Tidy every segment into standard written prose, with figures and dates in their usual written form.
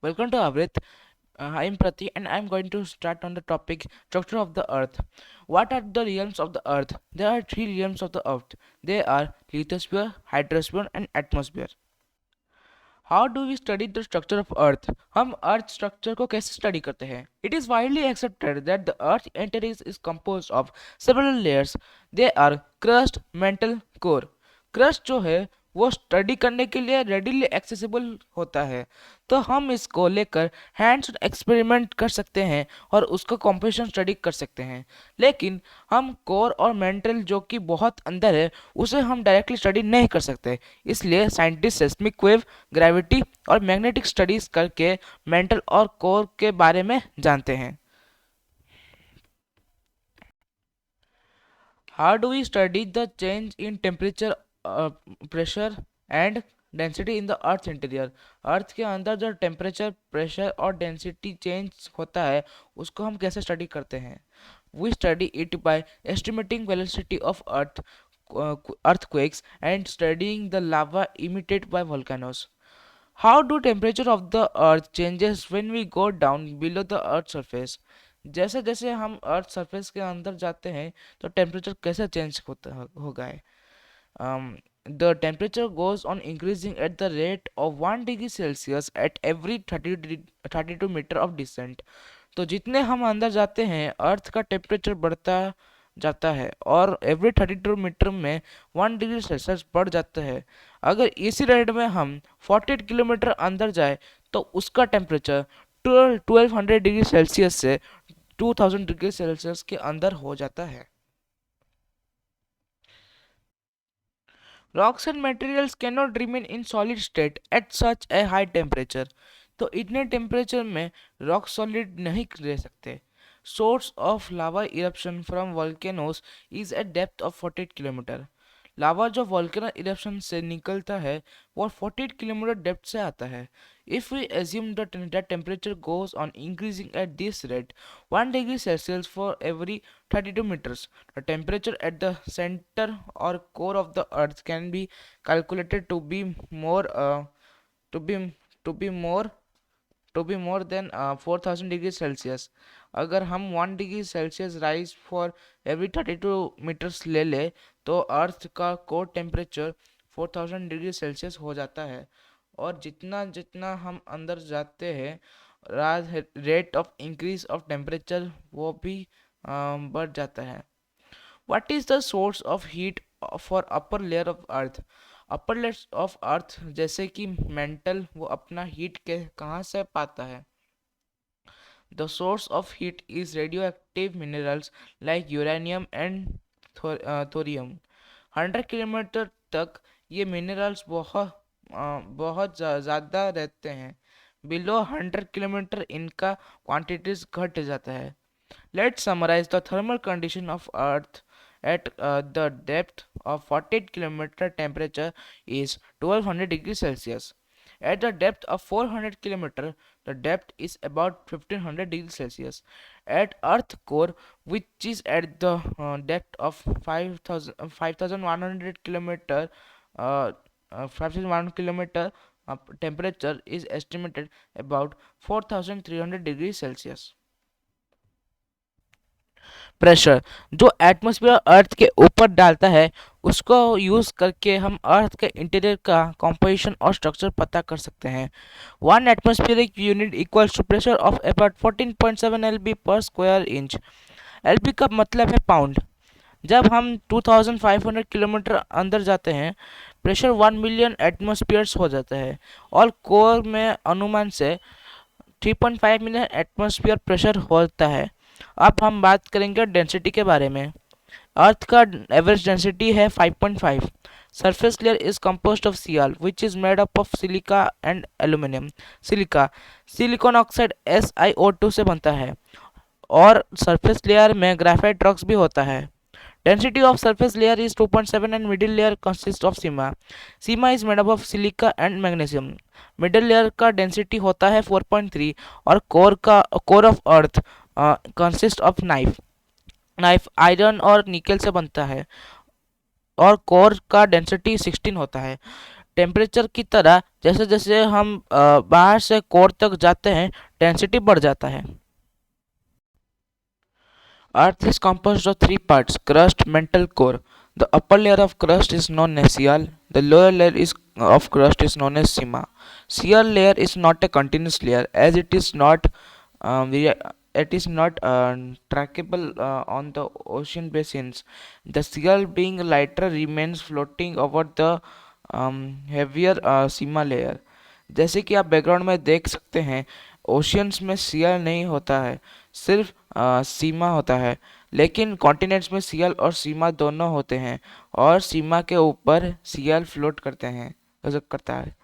Welcome to Avrit. I am Prati and I am going to start on the topic structure of the earth. What are the realms of the earth? There are three realms of the earth. They are lithosphere, hydrosphere and atmosphere. How do we study the structure of earth? हम अर्थ structure को कैसे study करते हैं? It is widely accepted that the earth interior is composed of several layers. They are crust, mantle, core. Crust जो है वो study करने के लिए रेडिली एक्सेसिबल होता है, तो हम इसको लेकर हैंड्स एक्सपेरिमेंट कर सकते हैं और उसका कॉम्पोजिशन स्टडी कर सकते हैं। लेकिन हम कोर और मेंटल जो कि बहुत अंदर है उसे हम डायरेक्टली स्टडी नहीं कर सकते, इसलिए साइंटिस्ट सेस्मिक वेव, ग्रेविटी और मैग्नेटिक स्टडीज करके मेंटल और कोर के बारे में जानते हैं। How do we study the change in temperature, pressure and density in the earth interior? Earth के अंदर जो टेम्परेचर, प्रेशर और डेंसिटी चेंज होता है उसको हम कैसे स्टडी करते हैं? We study it by estimating velocity of earth earthquakes and studying the lava emitted by volcanoes. How do temperature of the earth changes when we go down below the earth surface? जैसे जैसे हम earth surface के अंदर जाते हैं तो temperature कैसे change होगा है? The temperature goes on increasing at the rate of 1 degree Celsius at every 32 metre of descent. तो जितने हम अंदर जाते हैं अर्थ का टेम्परेचर बढ़ता जाता है और एवरी 32 मीटर में 1 डिग्री सेल्सियस बढ़ जाता है। अगर इसी रेट में हम 48 किलोमीटर अंदर जाए तो उसका टेम्परेचर 1200 डिग्री सेल्सियस से 2000 डिग्री सेल्सियस के अंदर हो जाता है। Rocks and materials can not remain in solid state at such a high temperature. तो इतने टेम्परेचर में रॉक सॉलिड नहीं रह सकते। Source of lava eruption from volcanoes is at depth of 48 kilometre. Lava जो वॉल्केनो इरप्शन से निकलता है वो 48 किलोमीटर डेप्थ से आता है। If we assume that temperature goes on increasing at this rate 1 degree Celsius for every 32 meters, the temperature at the center or core of the earth can be calculated to be more to be to be more to be more than 4000 degree Celsius. अगर हम 1 degree Celsius rise for every 32 metres ले ले तो अर्थ का core temperature 4000 degree Celsius हो जाता है। और जितना जितना हम अंदर जाते हैं rate of increase of temperature वो भी बढ़ जाता है। What is the source of heat for upper layer of earth? Upper layer of earth जैसे कि मेंटल वो अपना हीट के कहाँ से पाता है? The source of heat is radio active minerals like uranium and thorium. 100 kilometre तक ये मिनरल्स बहुत ज़्यादा रहते हैं। बिलो 100 किलोमीटर इनका क्वांटिटीज घट जाता है। Let's summarise the thermal condition of Earth at the depth of 48 kilometer temperature is 1200 degrees Celsius. At the depth of 400 kilometer, the depth is about 1500 degrees Celsius. At Earth core, which is at the depth of 5100 kilometer, 5100 kilometer, temperature is estimated about 4300 degrees Celsius. Pressure जो atmosphere अर्थ के ऊपर डालता है उसको use करके हम अर्थ के interior का कॉम्पोजिशन और स्ट्रक्चर पता कर सकते हैं। 1 atmospheric unit equals to pressure of about 14.7 LB per square inch. LB का मतलब है पाउंड। जब हम 2500 किलोमीटर अंदर जाते हैं प्रेशर 1 मिलियन एटमॉस्फेयर्स हो जाता है और कोर में अनुमान से 3.5 मिलियन एटमॉस्फेयर प्रेशर होता है। अब हम बात करेंगे डेंसिटी के बारे में। अर्थ का एवरेज डेंसिटी है 5.5। Surface layer is composed of Cl which is made up of silica and aluminium. Silica silicon oxide SiO2 से बनता है और सरफेस लेयर में ग्रेफाइट रॉक्स भी होता है। Density of surface layer is 2.7 and middle layer consist of Seema. Seema is made up of silica and magnesium. Middle layer का density होता है 4.3 और core of earth consist of knife. Knife iron और निकल से बनता है और कोर का डेंसिटी 16 होता है। टेम्परेचर की तरह जैसे जैसे हम बाहर से कोर तक जाते हैं, डेंसिटी बढ़ जाता है। Earth is composed of three parts: crust, mantle, core. The upper layer of crust is known as Sial. The lower layer of crust is known as Sima. Sial layer is not a continuous layer as it is not trackable on the ocean basins. The Sial, being lighter, remains floating over the heavier Sima layer. जैसे कि आप background में देख सकते हैं, oceans में सियल नहीं होता है, सिर्फ सीमा होता है। लेकिन कॉन्टिनेंट्स में सियल और सीमा दोनों होते हैं, और सीमा के ऊपर सियल फ्लोट करते हैं करता है।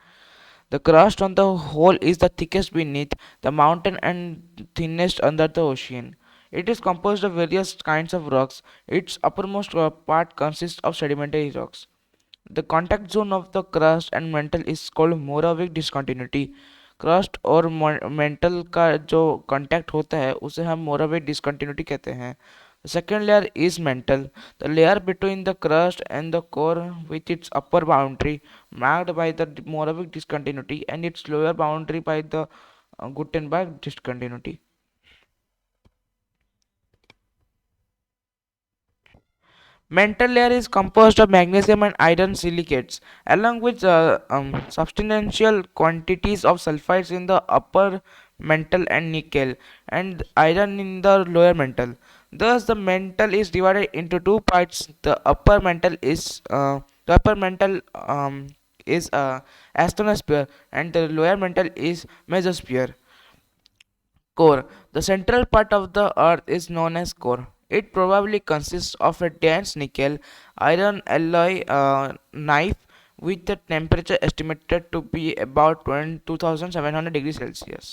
The crust on the whole is the thickest beneath the mountain and thinnest under the ocean. It is composed of various kinds of rocks. Its uppermost part consists of sedimentary rocks. The contact zone of the crust and mantle is called Moravec discontinuity. Crust और mental का जो contact होता है उसे हम मोराविक discontinuity कहते हैं। The second layer is mantle, the layer between the crust and the core with its upper boundary marked by the Mohorovicic discontinuity and its lower boundary by the Gutenberg discontinuity. Mantle layer is composed of magnesium and iron silicates, along with substantial quantities of sulfides in the upper mantle and nickel and iron in the lower mantle. Thus, the mantle is divided into two parts. The upper mantle is asthenosphere, and the lower mantle is mesosphere. Core. The central part of the Earth is known as core. It probably consists of a dense nickel iron alloy knife with a temperature estimated to be about 2700 degrees Celsius.